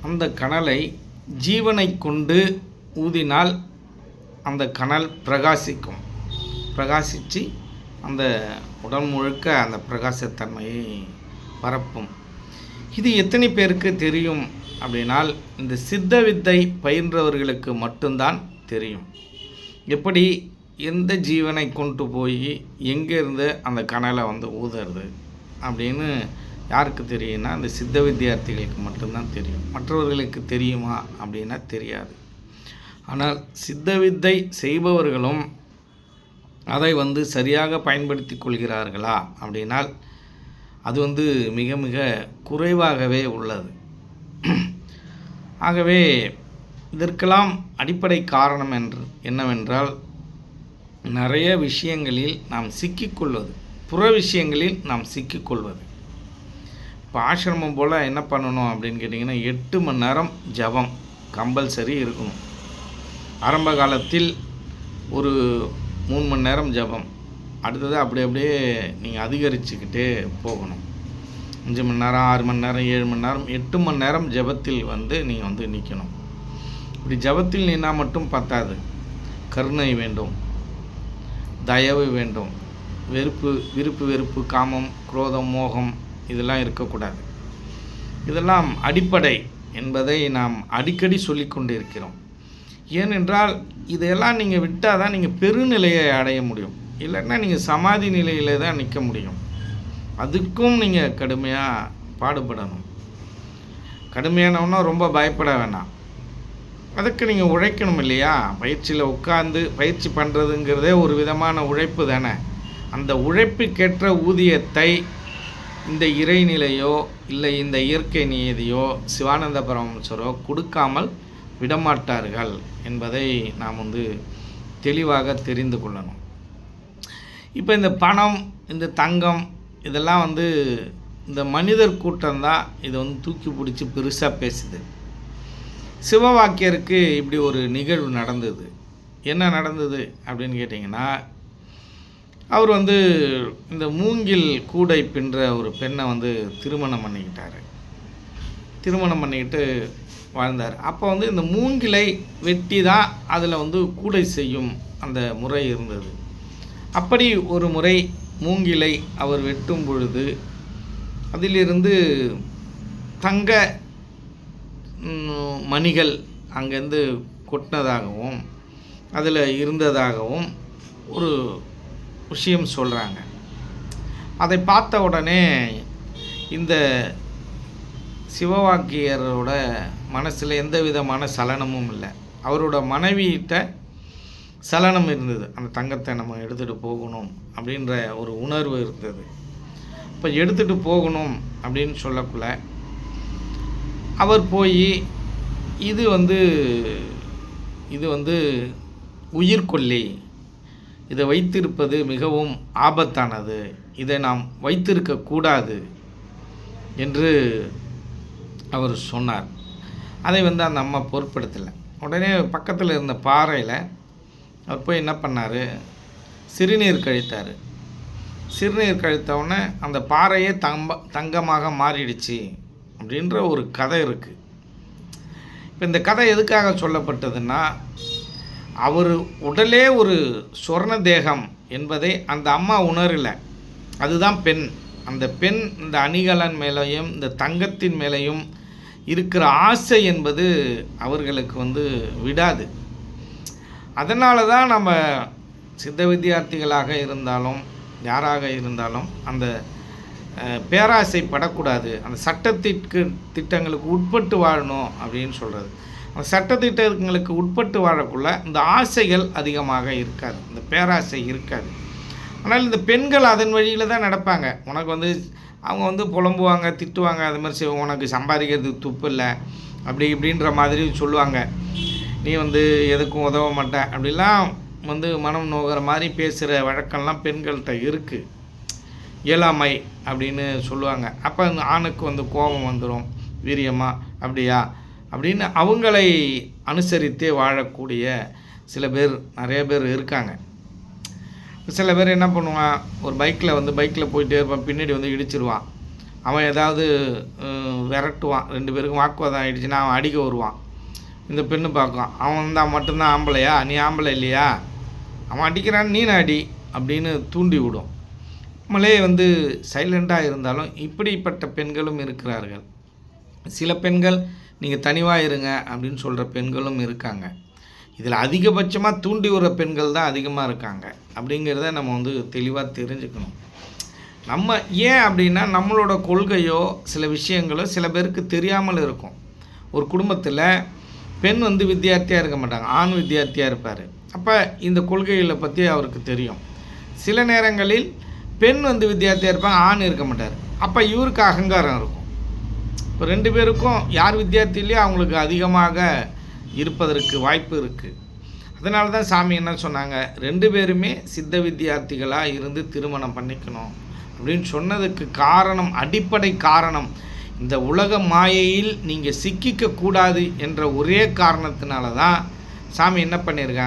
அந்த கனலை ஜீவனை கொண்டு ஊதினால் அந்த கனல் பிரகாசிக்கும். பிரகாசித்து அந்த உடல் முழுக்க அந்த பிரகாசத்தன்மையை பரப்பும். இது எத்தனை பேருக்கு தெரியும் அப்படின்னால், இந்த சித்த வித்தை பயின்றவர்களுக்கு மட்டும்தான் தெரியும். எப்படி எந்த ஜீவனை கொண்டு போய் எங்கேருந்து அந்த கனலை ஊதுறது அப்படின்னு யாருக்கு தெரியும்னா, அந்த சித்த வித்தியார்த்திகளுக்கு மட்டும்தான் தெரியும். மற்றவர்களுக்கு தெரியுமா அப்படின்னா தெரியாது. ஆனால் சித்த வித்தை செய்பவர்களும் அதை சரியாக பயன்படுத்தி கொள்கிறார்களா அப்படின்னால் அது மிக மிக குறைவாகவே உள்ளது. ஆகவே இதற்கெல்லாம் அடிப்படை காரணம் என்னவென்றால், நிறைய விஷயங்களில் நாம் சிக்கிக்கொள்வது, புற விஷயங்களில் நாம் சிக்கிக்கொள்வது. இப்போ ஆசிரமம் போல் என்ன பண்ணணும் அப்படின்னு கேட்டிங்கன்னா, 8 மணி நேரம் ஜபம் கம்பல்சரி இருக்கணும். ஆரம்ப காலத்தில் ஒரு 3 மணி நேரம் ஜபம், அடுத்தது அப்படியே நீங்கள் அதிகரிச்சுக்கிட்டே போகணும். 5 மணி நேரம், 6 மணி நேரம், 7 மணி நேரம், 8 மணி நேரம் ஜபத்தில் நீங்கள் நிற்கணும். இப்படி ஜபத்தில் நின்னால் மட்டும் பத்தாது. கருணை வேண்டும், தயவு வேண்டும், விருப்பு, காமம், குரோதம், மோகம் இதெல்லாம் இருக்கக்கூடாது. இதெல்லாம் அடிப்படை என்பதை நாம் அடிக்கடி சொல்லிக்கொண்டு இருக்கிறோம். ஏனென்றால் இதையெல்லாம் நீங்கள் விட்டால் தான் நீங்கள் பெருநிலையை அடைய முடியும். இல்லைன்னா நீங்கள் சமாதி நிலையிலே தான் நிற்க முடியும். அதுக்கும் நீங்கள் கடுமையாக பாடுபடணும். கடுமையானவனா ரொம்ப பயப்பட வேணாம். அதுக்கு நீங்கள் உழைக்கணும் இல்லையா? பயிற்சியில் உட்கார்ந்து பயிற்சி பண்ணுறதுங்கிறதே ஒரு விதமான உழைப்பு தானே. அந்த உழைப்புக்கேற்ற ஊதியத்தை இந்த இறைநிலையோ இல்லை இந்த இயற்கை நியதியோ சிவானந்த பரமஹம்சரோ கொடுக்காமல் விடமாட்டார்கள் என்பதை நாம் தெளிவாக தெரிந்து கொள்ளணும். இப்போ இந்த பணம், இந்த தங்கம் இதெல்லாம் இந்த மனிதர் கூட்டம்தான் இதை தூக்கி பிடிச்சி பெருசாக பேசுது. சிவவாக்கியருக்கு இப்படி ஒரு நிகழ்வு நடந்தது. என்ன நடந்தது அப்படின்னு கேட்டிங்கன்னா, அவர் இந்த மூங்கில் கூடை பின்ற ஒரு பெண்ணை திருமணம் பண்ணிக்கிட்டார். திருமணம் பண்ணிக்கிட்டு வாழ்ந்தார். அப்போ இந்த மூங்கிலை வெட்டி தான் அதில் கூடை செய்யும் அந்த முறை இருந்தது. அப்படி ஒரு முறை மூங்கிலை அவர் வெட்டும் பொழுது அதிலிருந்து தங்க மணிகள் அங்கேருந்து கொட்டினதாகவும் அதில் இருந்ததாகவும் ஒரு விஷயம் சொல்கிறாங்க. அதை பார்த்த உடனே இந்த சிவவாக்கியரோட மனசில் எந்த விதமான சலனமும் இல்லை. அவரோட மனைவியிட்ட சலனம் இருந்தது. அந்த தங்கத்தை நம்ம எடுத்துகிட்டு போகணும் அப்படின்ற ஒரு உணர்வு இருந்தது. இப்போ எடுத்துகிட்டு போகணும் அப்படின்னு சொல்லக்குள்ள அவர் போய் இது உயிர்கொல்லி, இதை வைத்திருப்பது மிகவும் ஆபத்தானது, இதை நாம் வைத்திருக்கக்கூடாது என்று அவர் சொன்னார். அதை அந்த அம்மா பொருட்படுத்தலை. உடனே பக்கத்தில் இருந்த பாறையில் அவர் போய் என்ன பண்ணார், சிறுநீர் கழித்தார். சிறுநீர் கழித்தவுடனே அந்த பாறையே தங்கமாக மாறிடுச்சு அப்படின்ற ஒரு கதை இருக்குது. இப்போ இந்த கதை எதுக்காக சொல்லப்பட்டதுன்னா, அவர் உடலே ஒரு சொர்ண தேகம் என்பதை அந்த அம்மா உணரலை. அதுதான் பெண். அந்த பெண் இந்த அணிகலன் மேலேயும் இந்த தங்கத்தின் மேலேயும் இருக்கிற ஆசை என்பது அவர்களுக்கு விடாது. அதனால தான் நம்ம சித்த வித்தியார்த்திகளாக இருந்தாலும் யாராக இருந்தாலும் அந்த பேராசைப்படக்கூடாது. அந்த திட்டங்களுக்கு உட்பட்டு வாழணும் அப்படின்னு சொல்கிறது. அந்த சட்டத்திட்டங்களுக்கு உட்பட்டு வாழக்குள்ள இந்த ஆசைகள் அதிகமாக இருக்காது, இந்த பேராசை இருக்காது. ஆனால் இந்த பெண்கள் அதன் வழியில் தான் நடப்பாங்க. உனக்கு அவங்க புலம்புவாங்க, திட்டுவாங்க, அது மாதிரி செய்வாங்க. உனக்கு சம்பாதிக்கிறதுக்கு துப்பு இல்லை அப்படி இப்படின்ற மாதிரி சொல்லுவாங்க. நீ எதுக்கும் உதவ மாட்ட அப்படிலாம் மனம் நோகிற மாதிரி பேசுகிற வழக்கம்லாம் பெண்கள்கிட்ட இருக்குது. இயலாமை அப்படின்னு சொல்லுவாங்க. அப்போ ஆணுக்கு கோபம் வந்துடும், வீரியமா அப்படியா அப்படின்னு அவங்களை அனுசரித்தே வாழக்கூடிய சில பேர், நிறைய பேர் இருக்காங்க. சில பேர் என்ன பண்ணுவான், ஒரு பைக்கில் போயிட்டே இருப்பான், பின்னாடி இடிச்சிருவான். அவன் ஏதாவது விரட்டுவான், 2 பேருக்கும் வாக்குவாதம் ஆகிடுச்சுன்னா அவன் அடிக்க வருவான். இந்த பெண்ணு பார்க்கும், அவன் வந்தால் மட்டும்தான் ஆம்பளையா, நீ ஆம்பளை இல்லையா, அவன் அடிக்கிறான் நீ அடி அப்படின்னு தூண்டி விடும். நம்மளே சைலண்ட்டாக இருந்தாலும் இப்படிப்பட்ட பெண்களும் இருக்கிறார்கள். சில பெண்கள் நீங்கள் தனிவாக இருங்க அப்படின்னு சொல்கிற பெண்களும் இருக்காங்க. இதில் அதிகபட்சமாக தூண்டி விடுற பெண்கள் தான் அதிகமாக இருக்காங்க அப்படிங்கிறத நம்ம தெளிவாக தெரிஞ்சுக்கணும். நம்ம ஏன் அப்படின்னா நம்மளோட கொள்கையோ சில விஷயங்களோ சில பேருக்கு தெரியாமல் இருக்கும். ஒரு குடும்பத்தில் பெண் வித்தியார்த்தியாக இருக்க மாட்டாங்க, ஆண் வித்தியார்த்தியாக இருப்பார். அப்போ இந்த கொள்கைகளை பற்றி அவருக்கு தெரியும். சில நேரங்களில் பெண் வித்தியார்த்தியாக இருப்பாங்க, ஆண் இருக்க மாட்டார். அப்போ இவருக்கு அகங்காரம் இருக்கும். இப்போ 2 பேருக்கும் யார் வித்தியார்த்தியிலேயே அவங்களுக்கு அதிகமாக இருப்பதற்கு வாய்ப்பு இருக்குது. அதனால தான் சாமி என்ன சொன்னாங்க, 2 பேருமே சித்த வித்தியார்த்திகளாக இருந்து திருமணம் பண்ணிக்கணும் அப்படின்னு சொன்னதுக்கு காரணம், அடிப்படை காரணம், இந்த உலக மாயையில் நீங்கள் சிக்கிக்கக்கூடாது என்ற ஒரே காரணத்தினால தான் சாமி என்ன பண்ணியிருக்காங்க,